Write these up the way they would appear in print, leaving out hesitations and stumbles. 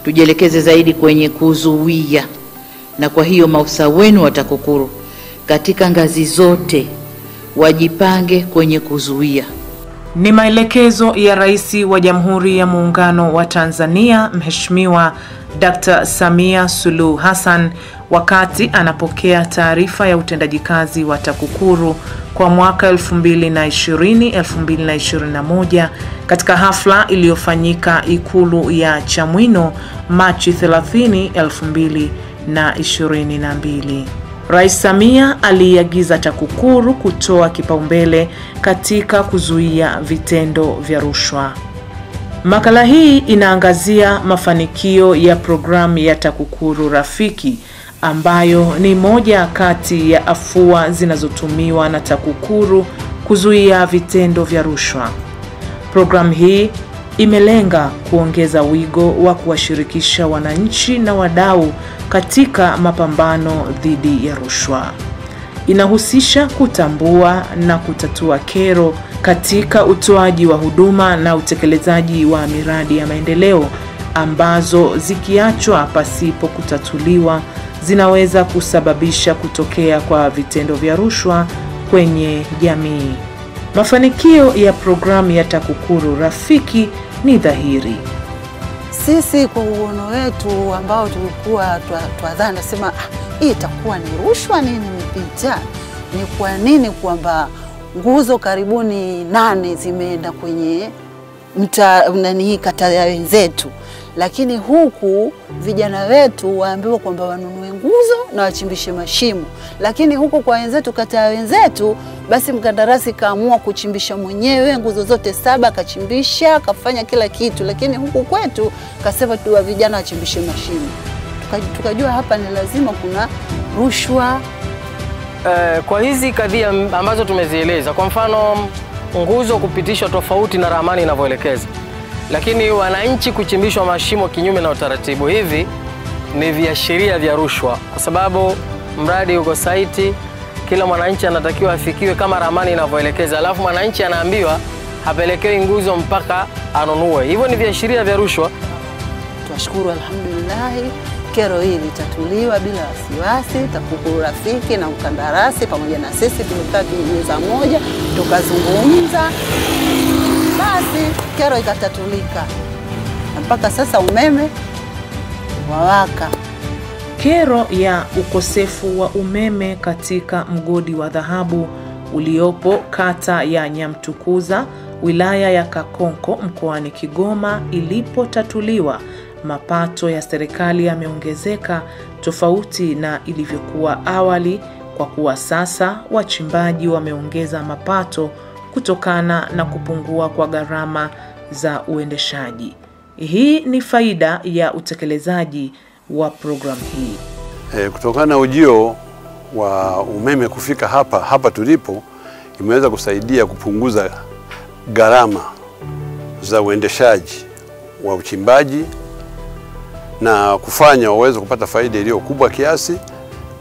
tujielekeze zaidi kwenye kuzuia, na kwa hiyo maafisa wenu wa TAKUKURU katika ngazi zote wajipange kwenye kuzuia. Ni maelekezo ya Rais wa Jamhuri ya Muungano wa Tanzania Mheshimiwa Dr. Samia Suluhu Hassan wakati anapokea taarifa ya utendaji kazi wa TAKUKURU kwa mwaka 2020-2021 katika hafla iliyofanyika Ikulu ya Chamwino Machi 30, 2022. Rais Samia aliagiza TAKUKURU kutoa kipaumbele katika kuzuia vitendo vya rushwa. Makala hii inaangazia mafanikio ya programu ya TAKUKURU Rafiki, ambayo ni moja kati ya afua zinazotumiwa na TAKUKURU kuzuia vitendo vya rushwa. Programu hii imelenga kuongeza wigo wa kuwashirikisha wananchi na wadau katika mapambano dhidi ya rushwa. Inahusisha kutambua na kutatua kero katika utoaji wa huduma na utekelezaji wa miradi ya maendeleo ambazo zikiachwa pasipo kutatuliwa zinaweza kusababisha kutokea kwa vitendo vya rushwa kwenye jamii. Mafanikio ya programu ya TAKUKURU Rafiki ni dhahiri. Sisi kwa uono wetu ambao tulikuwa tuadhani nasema hii itakuwa ni rushwa nini mpita, ni kwa nini kwamba nguzo karibuni 8 zimeenda kwenye kata ya wenzetu, lakini huku vijana wetu waambiwa kwamba wanunue nguzo na wachimbishe mashimo, lakini huku kwa wenzetu kata ya wenzetu basi mkandarasi kaamua kuchimbisha mwenyewe nguzo zote 7, kachimbisha, kafanya kila kitu, lakini huku kwetu kasema tu vijana wachimbishe mashimo. Tukajua hapa ni lazima kuna rushwa. Kwa hizi kadhia ambazo tumezieleza, kwa mfano nguzo kupitishwa tofauti na ramani inavyoelekeza, lakini wananchi kuchimbishwa mashimo kinyume na utaratibu, hivi ni viashiria vya rushwa, kwa sababu mradi uko site, kila mwananchi anatakiwa afikiwe kama ramani inavyoelekeza, alafu mwananchi anaambiwa hapelekewi nguzo mpaka anunue. Hivyo ni viashiria vya rushwa. Tunashukuru alhamdulillah, kero hili litatuliwa bila wasiwasi. TAKUKURU Rafiki na mkandarasi pamoja na sisi tumekaa meza moja tukazungumza, basi kero ikatatulika. Mpaka sasa umeme wawaka. Kero ya ukosefu wa umeme katika mgodi wa dhahabu uliopo kata ya Nyamtukuza, wilaya ya Kakonko, mkoani Kigoma ilipotatuliwa, mapato ya serikali yameongezeka tofauti na ilivyokuwa awali, kwa kuwa sasa wachimbaji wameongeza mapato kutokana na kupungua kwa gharama za uendeshaji. Hii ni faida ya utekelezaji wa programu hii. Kutokana na ujio wa umeme kufika hapa tulipo, imeweza kusaidia kupunguza gharama za uendeshaji wa uchimbaji na kufanya waweze kupata faida iliyo kubwa kiasi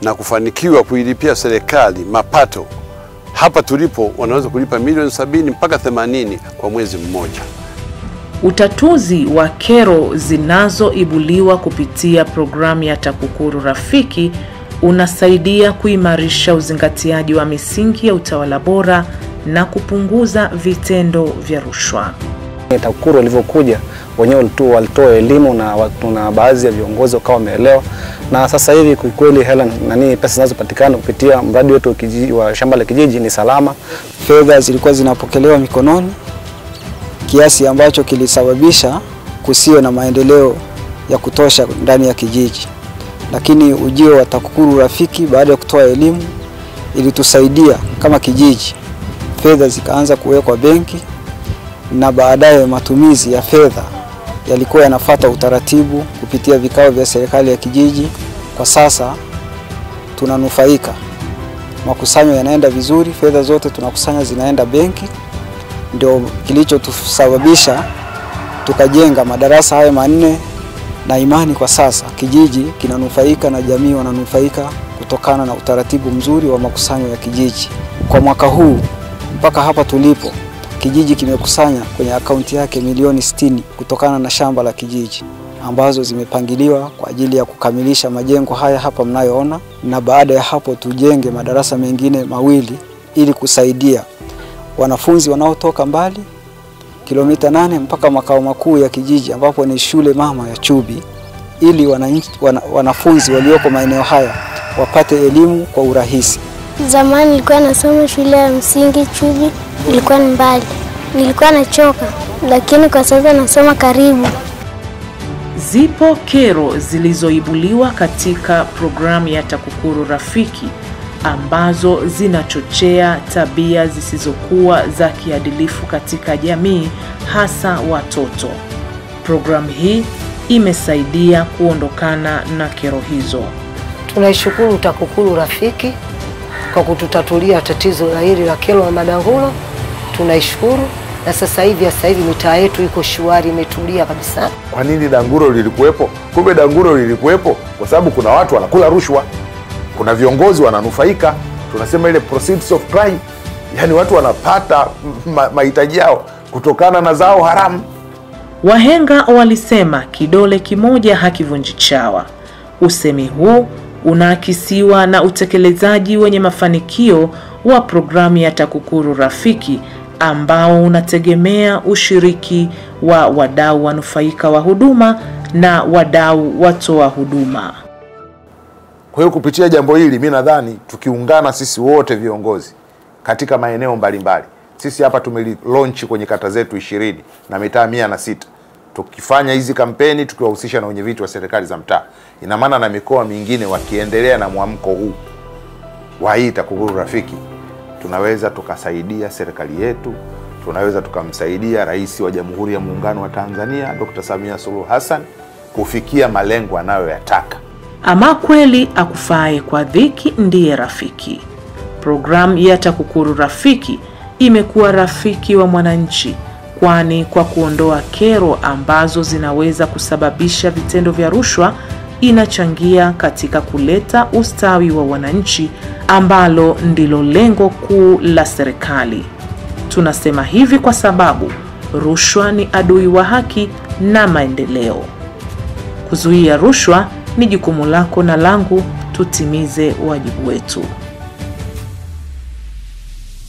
na kufanikiwa kuilipia serikali mapato. Hapa tulipo wanaweza kulipa milioni 70 mpaka 80 kwa mwezi mmoja. Utatuzi wa kero zinazoibuliwa kupitia programu ya TAKUKURU Rafiki unasaidia kuimarisha uzingatiaji wa misingi ya utawala bora na kupunguza vitendo vya rushwa. TAKUKURU walivyokuja wenyewe walitoa elimu na baadhi ya viongozi wakawa wameelewa, na sasa hivi kwa kweli pesa zinazopatikana kupitia mradi wetu wa shamba la kijiji ni salama. Fedha zilikuwa zinapokelewa mikononi kiasi ambacho kilisababisha kusiwe na maendeleo ya kutosha ndani ya kijiji, lakini ujio wa TAKUKURU Rafiki baada ya kutoa elimu ilitusaidia kama kijiji. Fedha zikaanza kuwekwa benki na baadaye matumizi ya fedha yalikuwa yanafuata utaratibu kupitia vikao vya serikali ya kijiji. Kwa sasa tunanufaika, makusanyo yanaenda vizuri, fedha zote tunakusanya zinaenda benki. Ndio kilichotusababisha tukajenga madarasa haya 4, na imani kwa sasa kijiji kinanufaika na jamii wananufaika kutokana na utaratibu mzuri wa makusanyo ya kijiji. Kwa mwaka huu mpaka hapa tulipo, kijiji kimekusanya kwenye akaunti yake milioni 60 kutokana na shamba la kijiji. ambazo zimepangiliwa kwa ajili ya kukamilisha majengo haya hapa mnayoona, na baada ya hapo tujenge madarasa mengine mawili ili kusaidia wanafunzi wanaotoka mbali kilomita 8 mpaka makao makuu ya kijiji ambapo ni shule mama ya Chubi, ili wanafunzi walioko maeneo haya wapate elimu kwa urahisi. Zamani nilikuwa nasoma shule ya msingi Chubi, ilikuwa mbali. Nilikuwa nachoka, lakini kwa sasa nasoma karibu. Zipo kero zilizoibuliwa katika programu ya TAKUKURU Rafiki ambazo zinachochea tabia zisizokuwa za kiadilifu katika jamii, hasa watoto. Programu hii imesaidia kuondokana na kero hizo. Tunaishukuru TAKUKURU Rafiki kwa kututatulia tatizo la hili la kero la madangulo. Tunaishukuru, na sasa hivi mitaa yetu iko shwari, imetulia kabisa. Kwa nini dangulo lilikuwepo? Kumbe dangulo lilikuwepo kwa sababu kuna watu wanakula rushwa, kuna viongozi wananufaika. Tunasema ile proceeds of crime, yani watu wanapata mahitaji yao kutokana na zao haramu. Wahenga walisema kidole kimoja hakivunji chawa. Usemi huu unaakisiwa na utekelezaji wenye mafanikio wa programu ya TAKUKURU Rafiki ambao unategemea ushiriki wa wadau wanufaika wa huduma na wadau watoa huduma. Kwa hiyo kupitia jambo hili mimi nadhani tukiungana sisi wote viongozi katika maeneo mbalimbali. Sisi hapa tumelaunch kwenye kata zetu 20 na mitaa 106. Tukifanya hizi kampeni tukiwahusisha na wenyeviti wa serikali za mtaa, ina maana na mikoa mingine wakiendelea na mwamko huu wa hii TAKUKURU Rafiki, tunaweza tukasaidia serikali yetu, tunaweza tukamsaidia Rais wa Jamhuri ya Muungano wa Tanzania Dr. Samia Suluhu Hassan kufikia malengo anayoyataka. Ama kweli akufae kwa dhiki ndiye rafiki. Programu ya TAKUKURU Rafiki imekuwa rafiki wa mwananchi, kwani kwa kuondoa kero ambazo zinaweza kusababisha vitendo vya rushwa, inachangia katika kuleta ustawi wa wananchi ambalo ndilo lengo kuu la serikali. Tunasema hivi kwa sababu rushwa ni adui wa haki na maendeleo. Kuzuia rushwa ni jukumu lako na langu, tutimize wajibu wetu.